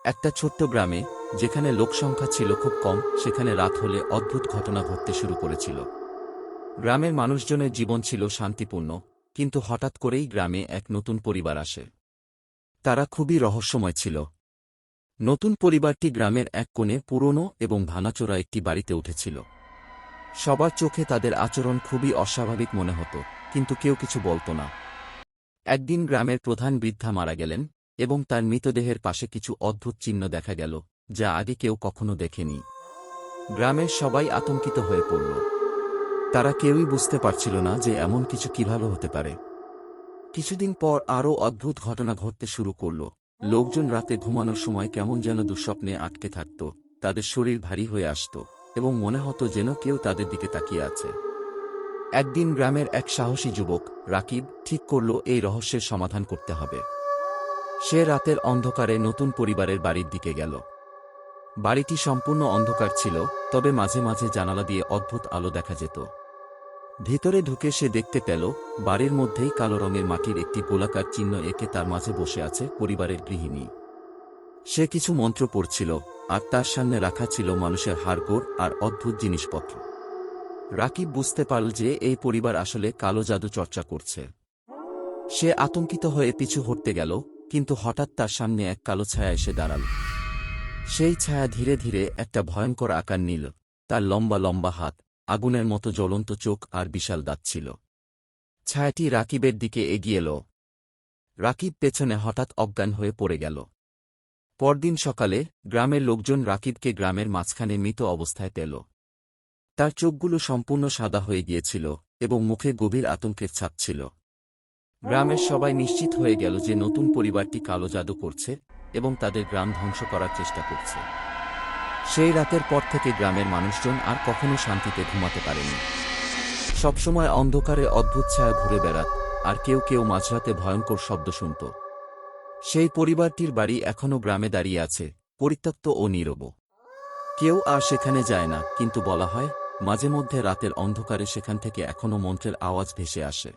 একটা ছোট্ট গ্রামে, যেখানে লোকসংখ্যা ছিল খুব কম, সেখানে রাত হলে অদ্ভুত ঘটনা ঘটতে শুরু করেছিল। গ্রামের মানুষজনের জীবন ছিল শান্তিপূর্ণ, কিন্তু হঠাৎ করেই গ্রামে এক নতুন পরিবার আসে। তারা খুবই রহস্যময় ছিল। নতুন পরিবারটি গ্রামের এক কোণে পুরনো এবং ভাঙাচোরা একটি বাড়িতে উঠেছিল। সবার চোখে তাদের আচরণ খুবই অস্বাভাবিক মনে হতো, কিন্তু কেউ কিছু বলত না। একদিন গ্রামের প্রধান বৃদ্ধা মারা গেলেন, এবং তার মৃতদেহের পাশে কিছু অদ্ভুত চিহ্ন দেখা গেল, যা আগে কেউ কখনো দেখেনি। গ্রামের সবাই আতঙ্কিত হয়ে পড়ল। তারা কেউই বুঝতে পারছিল না যে এমন কিছু কিভাবে হতে পারে। কিছুদিন পর আরও অদ্ভুত ঘটনা ঘটতে শুরু করল। লোকজন রাতে ঘুমানোর সময় কেমন যেন দুঃস্বপ্নে আটকে থাকত, তাদের শরীর ভারী হয়ে আসত, এবং মনে হতো যেন কেউ তাদের দিকে তাকিয়ে আছে। একদিন গ্রামের এক সাহসী যুবক, রাকিব, ঠিক করল এই রহস্যের সমাধান করতে হবে। সে রাতের অন্ধকারে নতুন পরিবারের বাড়ির দিকে গেল। বাড়িটি সম্পূর্ণ অন্ধকার ছিল, তবে মাঝে মাঝে জানালা দিয়ে অদ্ভুত আলো দেখা যেত। ভিতরে ঢুকে সে দেখতে পেল, বাড়ির মধ্যেই কালো রঙের মাটির একটি গোলাকার চিহ্ন এঁকে তার মাঝে বসে আছে পরিবারের গৃহিণী। সে কিছু মন্ত্র পড়ছিল, আর তার সামনে রাখা ছিল মানুষের হাড়গোড় আর অদ্ভুত জিনিসপত্র। রাকিব বুঝতে পারল যে এই পরিবার আসলে কালো জাদু চর্চা করছে। সে আতঙ্কিত হয়ে পিছু হটতে গেল, কিন্তু হঠাৎ তার সামনে এক কালো ছায়া এসে দাঁড়াল। সেই ছায়া ধীরে ধীরে একটা ভয়ঙ্কর আকার নিল। তার লম্বা লম্বা হাত, আগুনের মতো জ্বলন্ত চোখ আর বিশাল দাঁত ছিল। ছায়াটি রাকিবের দিকে এগিয়ে এল। রাকিব পেছনে হঠাৎ অজ্ঞান হয়ে পড়ে গেল। পরদিন সকালে গ্রামের লোকজন রাকিবকে গ্রামের মাঝখানে মৃত অবস্থায় পেল। তার চোখগুলো সম্পূর্ণ সাদা হয়ে গিয়েছিল, এবং মুখে গভীর আতঙ্কের ছাপ ছিল। গ্রামের সবাই নিশ্চিত হয়ে গেল যে নতুন পরিবারটি কালো জাদু করছে, এবং তাদের গ্রাম ধ্বংস করার চেষ্টা করছে। সেই রাতের পর থেকে গ্রামের মানুষজন আর কখনো শান্তিতে ঘুমাতে পারেনি। সবসময় অন্ধকারে অদ্ভুত ছায়া ঘুরে বেড়াত, আর কেউ কেউ মাঝরাতে ভয়ঙ্কর শব্দ শুনত। সেই পরিবারটির বাড়ি এখনও গ্রামে দাঁড়িয়ে আছে, পরিত্যক্ত ও নীরব। কেউ আর সেখানে যায় না, কিন্তু বলা হয় মাঝে মধ্যে রাতের অন্ধকারে সেখান থেকে এখনও মন্ত্রের আওয়াজ ভেসে আসে।